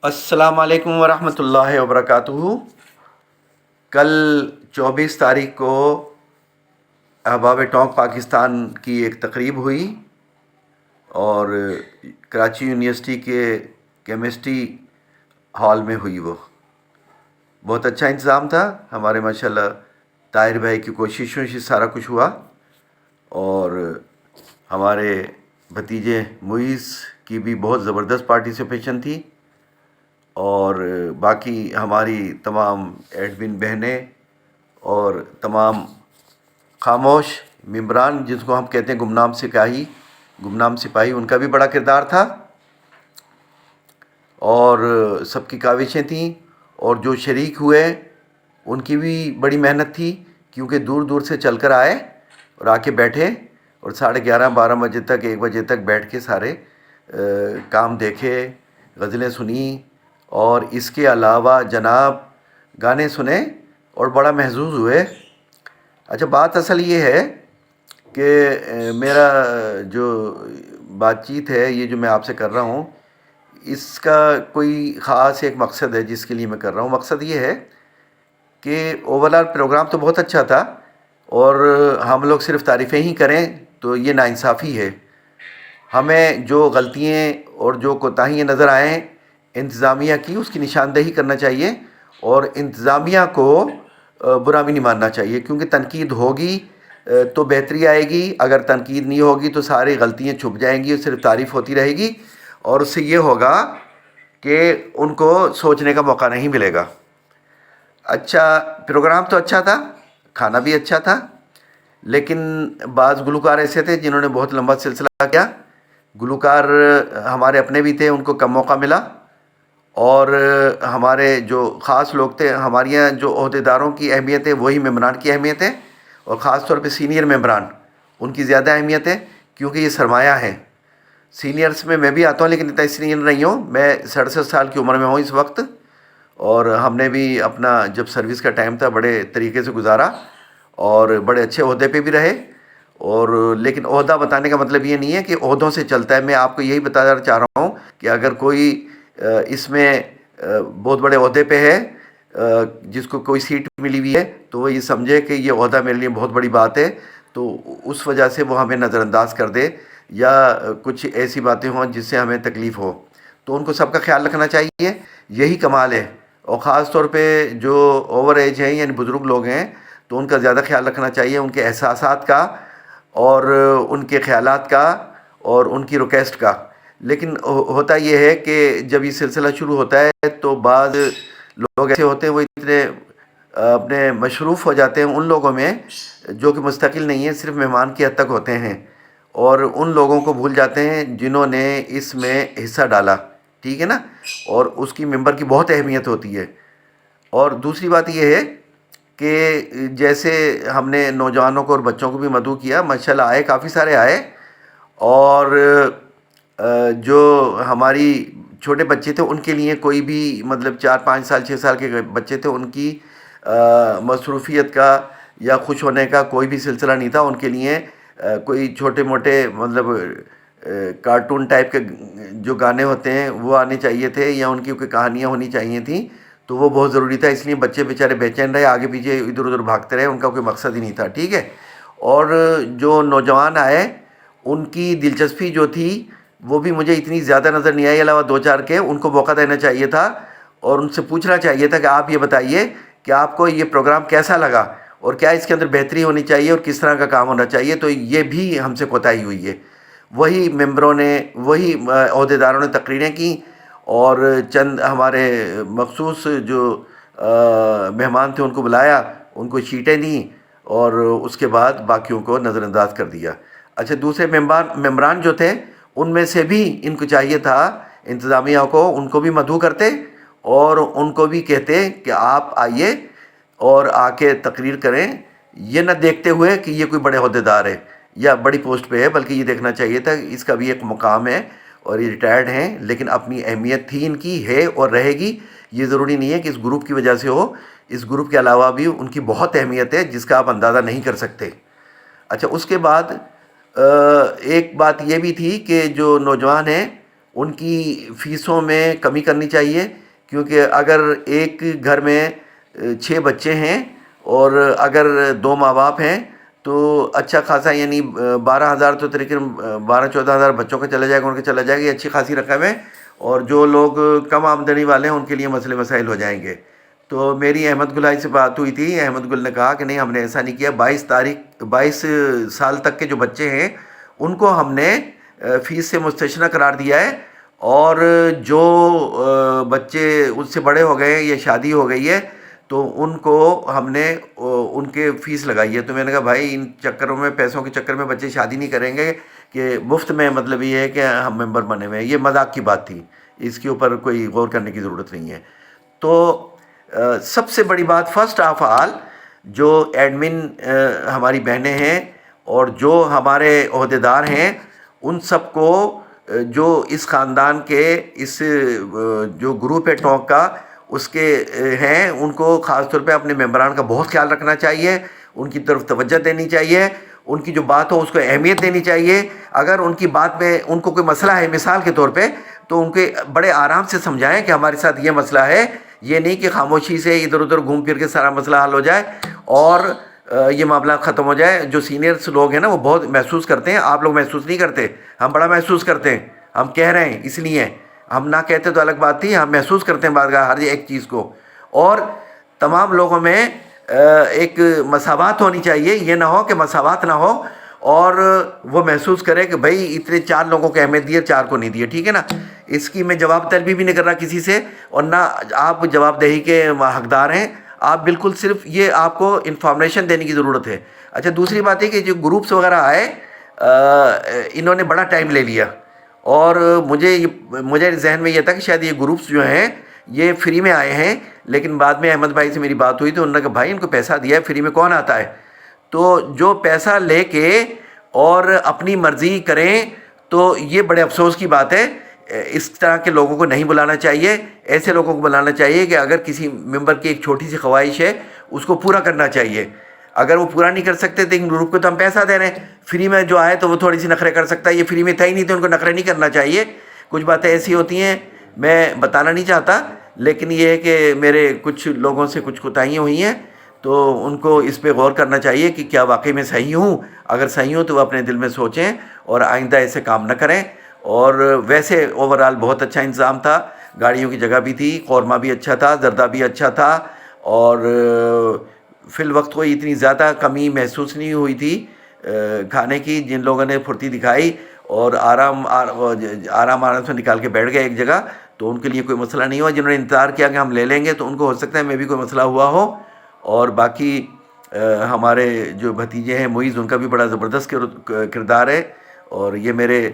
السلام علیکم ورحمۃ اللہ وبرکاتہ۔ کل 24 تاریخ کو احباب ٹانک پاکستان کی ایک تقریب ہوئی اور کراچی یونیورسٹی کے کیمسٹری ہال میں ہوئی۔ وہ بہت اچھا انتظام تھا، ہمارے ماشاءاللہ طاہر بھائی کی کوششوں سے سارا کچھ ہوا، اور ہمارے بھتیجے معیز کی بھی بہت زبردست پارٹیسپیشن تھی، اور باقی ہماری تمام ایڈمن بہنیں اور تمام خاموش ممبران، جس کو ہم کہتے ہیں گمنام سپاہی، ان کا بھی بڑا کردار تھا، اور سب کی کاوشیں تھیں، اور جو شریک ہوئے ان کی بھی بڑی محنت تھی، کیونکہ دور دور سے چل کر آئے اور آ کے بیٹھے، اور 11:30 12 بجے تک 1 بجے تک بیٹھ کے سارے کام دیکھے، غزلیں سنی، اور اس کے علاوہ جناب گانے سنے اور بڑا محظوظ ہوئے۔ اچھا، بات اصل یہ ہے کہ میرا جو بات چیت ہے، یہ جو میں آپ سے کر رہا ہوں، اس کا کوئی خاص ایک مقصد ہے جس کے لیے میں کر رہا ہوں۔ مقصد یہ ہے کہ اوور آل پروگرام تو بہت اچھا تھا، اور ہم لوگ صرف تعریفیں ہی کریں تو یہ ناانصافی ہے۔ ہمیں جو غلطیاں اور جو کوتاہیاں نظر آئیں انتظامیہ کی، اس کی نشاندہی کرنا چاہیے، اور انتظامیہ کو برا بھی نہیں ماننا چاہیے، کیونکہ تنقید ہوگی تو بہتری آئے گی، اگر تنقید نہیں ہوگی تو ساری غلطیاں چھپ جائیں گی اور صرف تعریف ہوتی رہے گی، اور اس سے یہ ہوگا کہ ان کو سوچنے کا موقع نہیں ملے گا۔ اچھا، پروگرام تو اچھا تھا، کھانا بھی اچھا تھا، لیکن بعض گلوکار ایسے تھے جنہوں نے بہت لمبا سلسلہ کیا۔ گلوکار ہمارے اپنے بھی تھے، ان کو کم موقع ملا، اور ہمارے جو خاص لوگ تھے، ہمارے یہاں جو عہدیداروں کی اہمیت ہے وہی ممبران کی اہمیت ہے، اور خاص طور پہ سینئر ممبران، ان کی زیادہ اہمیت ہے، کیونکہ یہ سرمایہ ہے۔ سینئرز میں بھی آتا ہوں، لیکن اتنا سینئر نہیں ہوں، میں 67 سال کی عمر میں ہوں اس وقت، اور ہم نے بھی اپنا جب سروس کا ٹائم تھا بڑے طریقے سے گزارا، اور بڑے اچھے عہدے پہ بھی رہے، اور لیکن عہدہ بتانے کا مطلب یہ نہیں ہے کہ عہدوں سے چلتا ہے۔ میں آپ کو یہی بتانا چاہ رہا ہوں کہ اگر کوئی اس میں بہت بڑے عہدے پہ ہے، جس کو کوئی سیٹ ملی ہوئی ہے، تو وہ یہ سمجھے کہ یہ عہدہ میرے لیے بہت بڑی بات ہے، تو اس وجہ سے وہ ہمیں نظر انداز کر دے، یا کچھ ایسی باتیں ہوں جس سے ہمیں تکلیف ہو، تو ان کو سب کا خیال رکھنا چاہیے، یہی کمال ہے۔ اور خاص طور پہ جو اوور ایج ہیں، یعنی بزرگ لوگ ہیں، تو ان کا زیادہ خیال رکھنا چاہیے، ان کے احساسات کا، اور ان کے خیالات کا، اور ان کی ریکویسٹ کا۔ لیکن ہوتا یہ ہے کہ جب یہ سلسلہ شروع ہوتا ہے تو بعض لوگ ایسے ہوتے ہیں، وہ اتنے اپنے مصروف ہو جاتے ہیں ان لوگوں میں جو کہ مستقل نہیں ہیں، صرف مہمان کی حد تک ہوتے ہیں، اور ان لوگوں کو بھول جاتے ہیں جنہوں نے اس میں حصہ ڈالا، ٹھیک ہے نا، اور اس کی ممبر کی بہت اہمیت ہوتی ہے۔ اور دوسری بات یہ ہے کہ جیسے ہم نے نوجوانوں کو اور بچوں کو بھی مدعو کیا، ماشاءاللہ آئے، کافی سارے آئے، اور جو ہماری چھوٹے بچے تھے ان کے لیے کوئی بھی مطلب 4 5 سال 6 سال کے بچے تھے، ان کی مصروفیت کا یا خوش ہونے کا کوئی بھی سلسلہ نہیں تھا۔ ان کے لیے کوئی چھوٹے موٹے مطلب کارٹون ٹائپ کے جو گانے ہوتے ہیں وہ آنے چاہیے تھے، یا ان کی کوئی کہانیاں ہونی چاہیے تھیں، تو وہ بہت ضروری تھا، اس لیے بچے بیچارے بے چین رہے، آگے پیچھے ادھر ادھر بھاگتے رہے، ان کا کوئی مقصد ہی نہیں تھا، ٹھیک ہے۔ اور جو نوجوان آئے ان کی دلچسپی جو تھی وہ بھی مجھے اتنی زیادہ نظر نہیں آئی، علاوہ 2 4 کے، ان کو موقع دینا چاہیے تھا، اور ان سے پوچھنا چاہیے تھا کہ آپ یہ بتائیے کہ آپ کو یہ پروگرام کیسا لگا، اور کیا اس کے اندر بہتری ہونی چاہیے، اور کس طرح کا کام ہونا چاہیے۔ تو یہ بھی ہم سے کوتاہی ہوئی ہے۔ وہی ممبروں نے، وہی عہدیداروں نے تقریریں کیں، اور چند ہمارے مخصوص جو مہمان تھے ان کو بلایا، ان کو شیٹیں دیں، اور اس کے بعد باقیوں کو نظر انداز کر دیا۔ اچھا، دوسرے ممبران جو تھے ان میں سے بھی ان کو چاہیے تھا، انتظامیہ کو، ان کو بھی مدعو کرتے، اور ان کو بھی کہتے کہ آپ آئیے اور آ کے تقریر کریں، یہ نہ دیکھتے ہوئے کہ یہ کوئی بڑے عہدیدار ہے یا بڑی پوسٹ پہ ہے، بلکہ یہ دیکھنا چاہیے تھا کہ اس کا بھی ایک مقام ہے، اور یہ ریٹائرڈ ہیں، لیکن اپنی اہمیت تھی، ان کی ہے اور رہے گی۔ یہ ضروری نہیں ہے کہ اس گروپ کی وجہ سے ہو، اس گروپ کے علاوہ بھی ان کی بہت اہمیت ہے جس کا آپ اندازہ نہیں کر سکتے۔ اچھا، اس کے بعد ایک بات یہ بھی تھی کہ جو نوجوان ہیں ان کی فیسوں میں کمی کرنی چاہیے، کیونکہ اگر ایک گھر میں 6 بچے ہیں اور اگر 2 ماں باپ ہیں تو اچھا خاصا یعنی 12,000 تو تقریباً 12-14,000 بچوں کا چلا جائے گا، ان کا چلا جائے گا، یہ اچھی خاصی رقم ہے۔ اور جو لوگ کم آمدنی والے ہیں ان کے لیے مسئلے مسائل ہو جائیں گے۔ تو میری احمد گل سے بات ہوئی تھی، احمد گل نے کہا کہ نہیں، ہم نے ایسا نہیں کیا، 22 سال تک کے جو بچے ہیں ان کو ہم نے فیس سے مستثنی قرار دیا ہے، اور جو بچے اس سے بڑے ہو گئے ہیں یا شادی ہو گئی ہے تو ان کو ہم نے ان کے فیس لگائی ہے۔ تو میں نے کہا بھائی ان چکروں میں، پیسوں کے چکر میں بچے شادی نہیں کریں گے کہ مفت میں، مطلب یہ ہے کہ ہم ممبر بنے ہوئے ہیں، یہ مذاق کی بات تھی، اس کے اوپر کوئی غور کرنے کی ضرورت نہیں ہے۔ تو سب سے بڑی بات فرسٹ آف آل، جو ایڈمن ہماری بہنیں ہیں اور جو ہمارے عہدیدار ہیں، ان سب کو جو اس خاندان کے اس جو گروپ ہے ٹاک کا اس کے ہیں، ان کو خاص طور پہ اپنے ممبران کا بہت خیال رکھنا چاہیے، ان کی طرف توجہ دینی چاہیے، ان کی جو بات ہو اس کو اہمیت دینی چاہیے۔ اگر ان کی بات میں ان کو کوئی مسئلہ ہے مثال کے طور پہ، تو ان کے بڑے آرام سے سمجھائیں کہ ہمارے ساتھ یہ مسئلہ ہے، یہ نہیں کہ خاموشی سے ادھر ادھر گھوم پھر کے سارا مسئلہ حل ہو جائے اور یہ معاملہ ختم ہو جائے۔ جو سینئرس لوگ ہیں نا وہ بہت محسوس کرتے ہیں، آپ لوگ محسوس نہیں کرتے، ہم بڑا محسوس کرتے ہیں، ہم کہہ رہے ہیں اس لیے، ہم نہ کہتے تو الگ بات تھی، ہم محسوس کرتے ہیں بعض ہر ایک چیز کو۔ اور تمام لوگوں میں ایک مساوات ہونی چاہیے، یہ نہ ہو کہ مساوات نہ ہو اور وہ محسوس کرے کہ بھائی اتنے 4 لوگوں کو اہمیت دی ہے، 4 کو نہیں دی ہے، ٹھیک ہے نا۔ اس کی میں جواب طلبی بھی نہیں کر رہا کسی سے، اور نہ آپ جواب دہی کے حقدار ہیں، آپ بالکل صرف یہ آپ کو انفارمیشن دینے کی ضرورت ہے۔ اچھا دوسری بات ہے کہ جو گروپس وغیرہ آئے، انہوں نے بڑا ٹائم لے لیا، اور مجھے ذہن میں یہ تھا کہ شاید یہ گروپس جو ہیں یہ فری میں آئے ہیں، لیکن بعد میں احمد بھائی سے میری بات ہوئی تو انہوں نے کہا بھائی ان کو پیسہ دیا ہے، فری میں کون آتا ہے؟ تو جو پیسہ لے کے اور اپنی مرضی کریں تو یہ بڑے افسوس کی بات ہے۔ اس طرح کے لوگوں کو نہیں بلانا چاہیے، ایسے لوگوں کو بلانا چاہیے کہ اگر کسی ممبر کی ایک چھوٹی سی خواہش ہے اس کو پورا کرنا چاہیے۔ اگر وہ پورا نہیں کر سکتے تو ان گروپ کو تو ہم پیسہ دے رہے ہیں، فری میں جو آئے تو وہ تھوڑی سی نخرے کر سکتا ہے، یہ فری میں تھا ہی نہیں تو ان کو نخرے نہیں کرنا چاہیے۔ کچھ باتیں ایسی ہوتی ہیں میں بتانا نہیں چاہتا، لیکن یہ ہے کہ میرے کچھ لوگوں سے کچھ کوتاہیاں ہوئی ہیں، تو ان کو اس پہ غور کرنا چاہیے کہ کیا واقعی میں صحیح ہوں۔ اگر صحیح ہوں تو وہ اپنے دل میں سوچیں اور آئندہ ایسے کام نہ کریں۔ اور ویسے اوورال بہت اچھا انتظام تھا، گاڑیوں کی جگہ بھی تھی، قورمہ بھی اچھا تھا، زردہ بھی اچھا تھا، اور فی الوقت کوئی اتنی زیادہ کمی محسوس نہیں ہوئی تھی کھانے کی۔ جن لوگوں نے پھرتی دکھائی اور آرام سے نکال کے بیٹھ گئے ایک جگہ، تو ان کے لیے کوئی مسئلہ نہیں ہوا۔ جنہوں نے انتظار کیا کہ ہم لے لیں گے تو ان کو ہو سکتا ہے میں بھی کوئی مسئلہ ہوا ہو۔ اور باقی ہمارے جو بھتیجے ہیں معیز، ان کا بھی بڑا زبردست کردار ہے، اور یہ میرے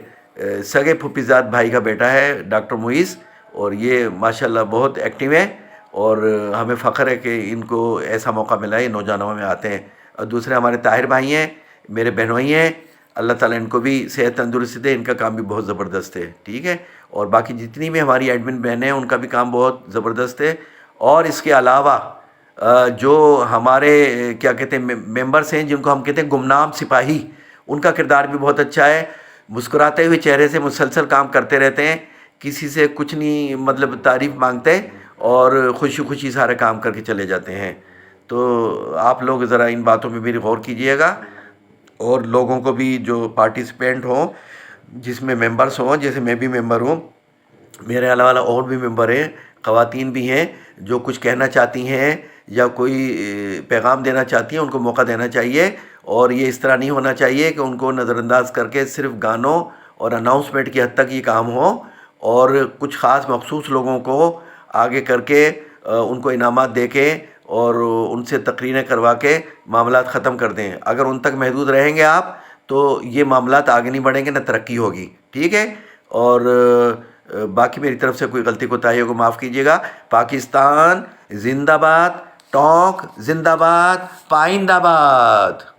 سگے پھپھیزاد بھائی کا بیٹا ہے ڈاکٹر معیز، اور یہ ماشاءاللہ بہت ایکٹیو ہے، اور ہمیں فخر ہے کہ ان کو ایسا موقع ملا ہے، یہ نوجوانوں میں آتے ہیں۔ اور دوسرے ہمارے طاہر بھائی ہیں، میرے بہنوئی ہیں، اللہ تعالیٰ ان کو بھی صحت تندرستی دے، ان کا کام بھی بہت زبردست ہے، ٹھیک ہے۔ اور باقی جتنی بھی ہماری ایڈمن بہنیں ہیں ان کا بھی کام بہت زبردست ہے۔ اور اس کے علاوہ جو ہمارے کیا کہتے ہیں ممبرس ہیں، جن کو ہم کہتے ہیں گمنام سپاہی، ان کا کردار بھی بہت اچھا ہے، مسکراتے ہوئے چہرے سے مسلسل کام کرتے رہتے ہیں، کسی سے کچھ نہیں مطلب تعریف مانگتے، اور خوشی خوشی سارے کام کر کے چلے جاتے ہیں۔ تو آپ لوگ ذرا ان باتوں پہ میری غور کیجئے گا، اور لوگوں کو بھی جو پارٹیسپینٹ ہوں، جس میں ممبرس ہوں، جیسے میں بھی ممبر ہوں، میرے علاوہ اور بھی ممبر ہیں، خواتین بھی ہیں، جو کچھ کہنا چاہتی ہیں یا کوئی پیغام دینا چاہتی ہیں، ان کو موقع دینا چاہیے۔ اور یہ اس طرح نہیں ہونا چاہیے کہ ان کو نظر انداز کر کے صرف گانوں اور اناؤنسمنٹ کی حد تک یہ کام ہو، اور کچھ خاص مخصوص لوگوں کو آگے کر کے ان کو انعامات دے کے اور ان سے تقریریں کروا کے معاملات ختم کر دیں۔ اگر ان تک محدود رہیں گے آپ تو یہ معاملات آگے نہیں بڑھیں گے، نہ ترقی ہوگی، ٹھیک ہے۔ اور باقی میری طرف سے کوئی غلطی کوتاہیوں کو معاف کیجیے گا۔ پاکستان زندہ باد، ٹونک زندہ باد، پائندہ باد۔